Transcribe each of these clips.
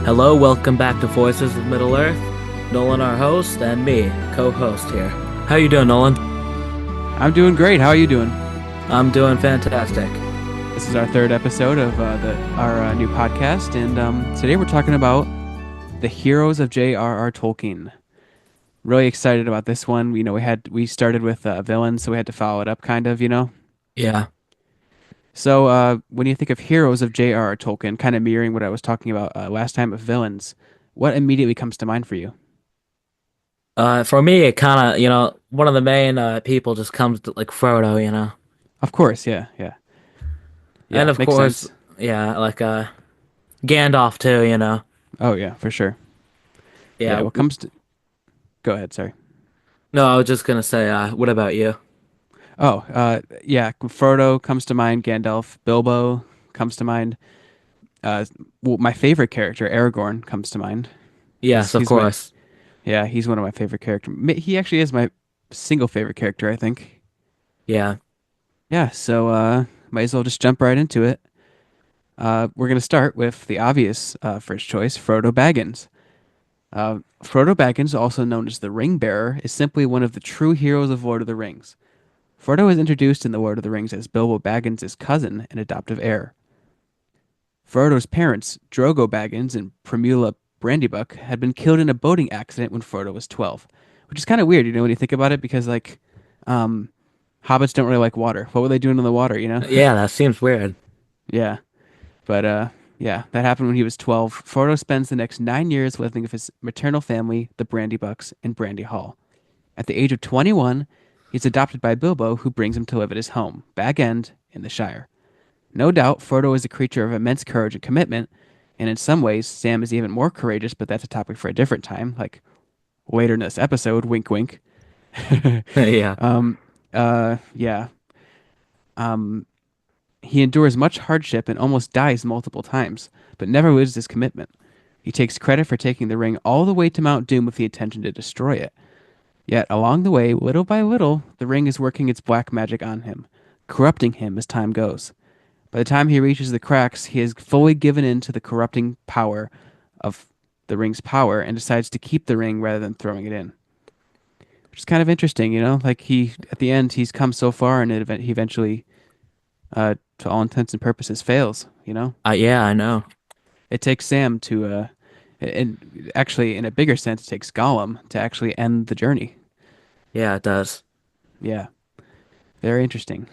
Hello, welcome back to Voices of Middle-earth. Nolan, our host, and me, co-host here. How you doing, Nolan? I'm doing great. How are you doing? I'm doing fantastic. This is our third episode of our new podcast, and today we're talking about the Heroes of JRR Tolkien. Really excited about this one. You know, we started with villains, so we had to follow it up, kind of. Yeah. So when you think of Heroes of J.R.R. Tolkien, kind of mirroring what I was talking about last time of villains, what immediately comes to mind for you? For me, it kind of, one of the main people just comes to, like, Frodo. Of course, yeah, yeah, And yeah, of makes course, sense. yeah, like, Gandalf too. Oh yeah, for sure. Yeah, Yeah. what comes to go ahead, sorry. No, I was just gonna say, what about you? Oh, yeah, Frodo comes to mind. Gandalf, Bilbo comes to mind. Uh, well, my favorite character, Aragorn, comes to mind. Yes, of He's my course. Yeah, he's one of my favorite characters. He actually is my single favorite character, I think. Yeah. Yeah, so might as well just jump right into it. We're gonna start with the obvious first choice, Frodo Baggins. Frodo Baggins, also known as the Ring Bearer, is simply one of the true heroes of Lord of the Rings. Frodo is introduced in the Lord of the Rings as Bilbo Baggins' cousin and adoptive heir. Frodo's parents, Drogo Baggins and Primula Brandybuck, had been killed in a boating accident when Frodo was 12, which is kind of weird, when you think about it, because um, hobbits don't really like water. What were they doing in the water? Yeah, that seems weird. Yeah, but yeah, that happened when he was 12. Frodo spends the next 9 years living with his maternal family, the Brandybucks, in Brandy Hall. At the age of 21, he's adopted by Bilbo, who brings him to live at his home, Bag End, in the Shire. No doubt, Frodo is a creature of immense courage and commitment, and in some ways, Sam is even more courageous, but that's a topic for a different time, like later in this episode, wink wink. Yeah. um, yeah. Um, he endures much hardship and almost dies multiple times, but never loses his commitment. He takes credit for taking the ring all the way to Mount Doom with the intention to destroy it. Yet, along the way, little by little, the ring is working its black magic on him, corrupting him as time goes. By the time he reaches the cracks, he has fully given in to the corrupting power of the ring's power and decides to keep the ring rather than throwing it in. Which is kind of interesting. Like at the end, he's come so far, and he eventually, to all intents and purposes, fails. Yeah, I know. It takes Sam and actually, in a bigger sense, it takes Gollum to actually end the journey. Yeah, it does. Yeah, very interesting.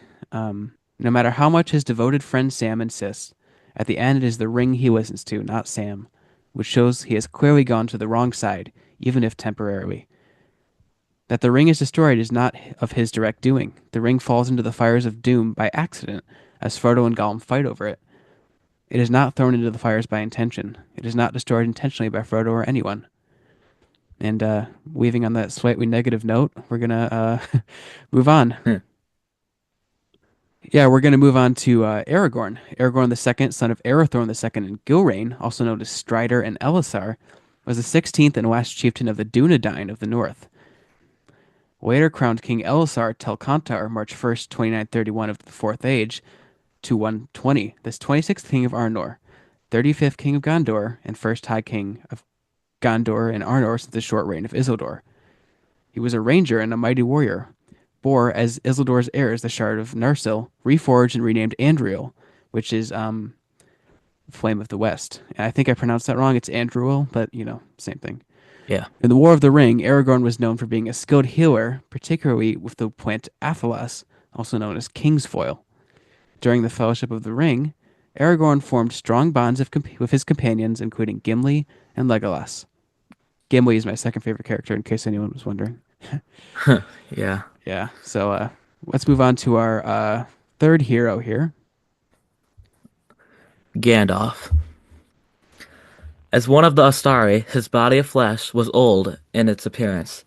No matter how much his devoted friend Sam insists, at the end it is the ring he listens to, not Sam, which shows he has clearly gone to the wrong side, even if temporarily. That the ring is destroyed is not of his direct doing. The ring falls into the fires of doom by accident, as Frodo and Gollum fight over it. It is not thrown into the fires by intention. It is not destroyed intentionally by Frodo or anyone. And leaving on that slightly negative note, we're gonna move on. Yeah, we're going to move on to Aragorn. Aragorn the Second, son of Arathorn the Second and Gilrain, also known as Strider and Elisar, was the 16th and last chieftain of the Dunedain of the North. Later crowned King Elisar Telcontar March 1st, 2931 of the Fourth Age to 120, this 26th King of Arnor, 35th King of Gondor, and first High King of Gondor and Arnor since the short reign of Isildur. He was a ranger and a mighty warrior, bore as Isildur's heirs the Shard of Narsil, reforged and renamed Andriel, which is Flame of the West. And I think I pronounced that wrong. It's Andruil, but same thing. Yeah. In the War of the Ring, Aragorn was known for being a skilled healer, particularly with the plant Athelas, also known as Kingsfoil. During the Fellowship of the Ring, Aragorn formed strong bonds with his companions, including Gimli and Legolas. Gimli is my second favorite character, in case anyone was wondering. Yeah. Yeah, so let's move on to our third hero here. Gandalf. As one of the Astari, his body of flesh was old in its appearance.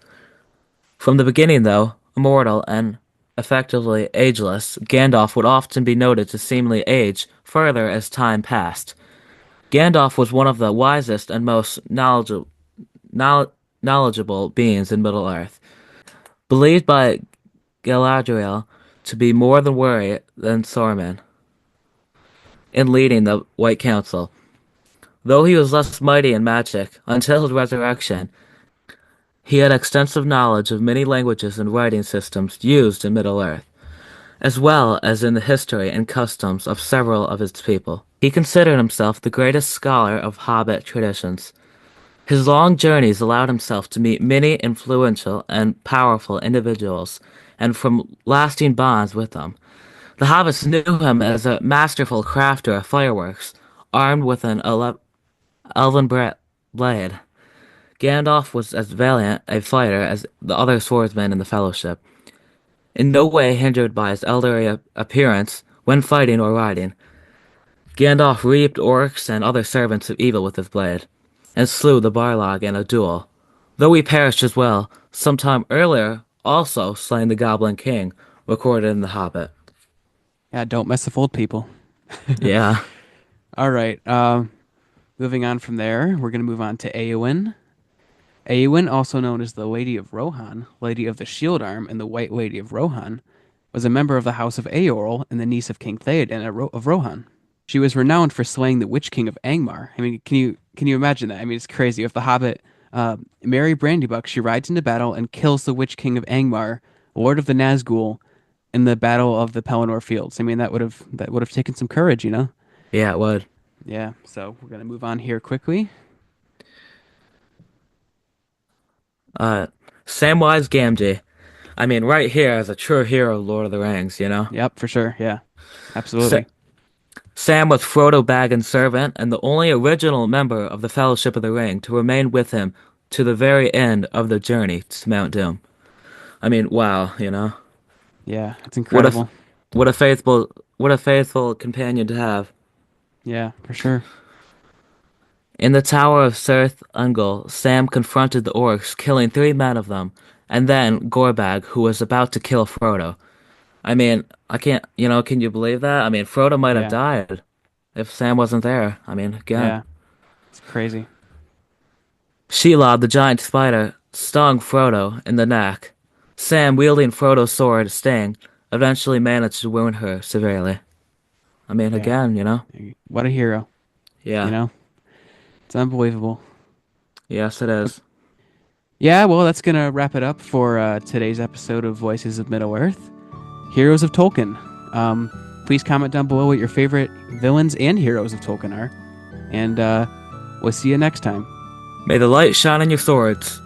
From the beginning, though, immortal and effectively ageless, Gandalf would often be noted to seemingly age further as time passed. Gandalf was one of the wisest and most knowledgeable beings in Middle-earth, believed by Galadriel to be more than worthy than Saruman in leading the White Council. Though he was less mighty in magic until his resurrection, he had extensive knowledge of many languages and writing systems used in Middle-earth, as well as in the history and customs of several of his people. He considered himself the greatest scholar of hobbit traditions. His long journeys allowed himself to meet many influential and powerful individuals and form lasting bonds with them. The hobbits knew him as a masterful crafter of fireworks, armed with an elven blade. Gandalf was as valiant a fighter as the other swordsmen in the Fellowship, in no way hindered by his elderly appearance when fighting or riding. Gandalf reaped orcs and other servants of evil with his blade, and slew the Barlog in a duel, though he perished as well, some time earlier also slaying the Goblin King, recorded in The Hobbit. Yeah, don't mess with old people. Yeah, All right. Moving on from there, we're going to move on to Eowyn. Eowyn, also known as the Lady of Rohan, Lady of the Shield Arm, and the White Lady of Rohan, was a member of the House of Eorl and the niece of King Theoden of Rohan. She was renowned for slaying the Witch King of Angmar. I mean, can you imagine that? I mean, it's crazy. If the Hobbit, Merry Brandybuck, she rides into battle and kills the Witch King of Angmar, Lord of the Nazgul, in the Battle of the Pelennor Fields. I mean, that would have taken some courage, you know? yeah, it would. Yeah. So we're gonna move on here quickly. Uh, Samwise Gamgee. I mean, right here is a true hero of Lord of the Rings, you know? Yep, for sure. Yeah, Sa absolutely. Sam was Frodo Baggins' servant and the only original member of the Fellowship of the Ring to remain with him to the very end of the journey to Mount Doom. I mean, wow, you know? Yeah, it's What a f- incredible. what a faithful companion to have. Yeah, for sure. In the Tower of Cirith Ungol, Sam confronted the orcs, killing 3 men of them, and then Gorbag, who was about to kill Frodo. I mean, I can't, can you believe that? I mean, Frodo might have Yeah, died if Sam wasn't there. I mean, again. yeah, it's crazy. Shelob, the giant spider, stung Frodo in the neck. Sam, wielding Frodo's sword, Sting, eventually managed to wound her severely. I mean, Yeah, again, what a hero. You Yeah. know, it's unbelievable. Yes, it But is. yeah, well, that's gonna wrap it up for today's episode of Voices of Middle Earth, Heroes of Tolkien. Please comment down below what your favorite villains and heroes of Tolkien are, and we'll see you next time. May the light shine on your swords.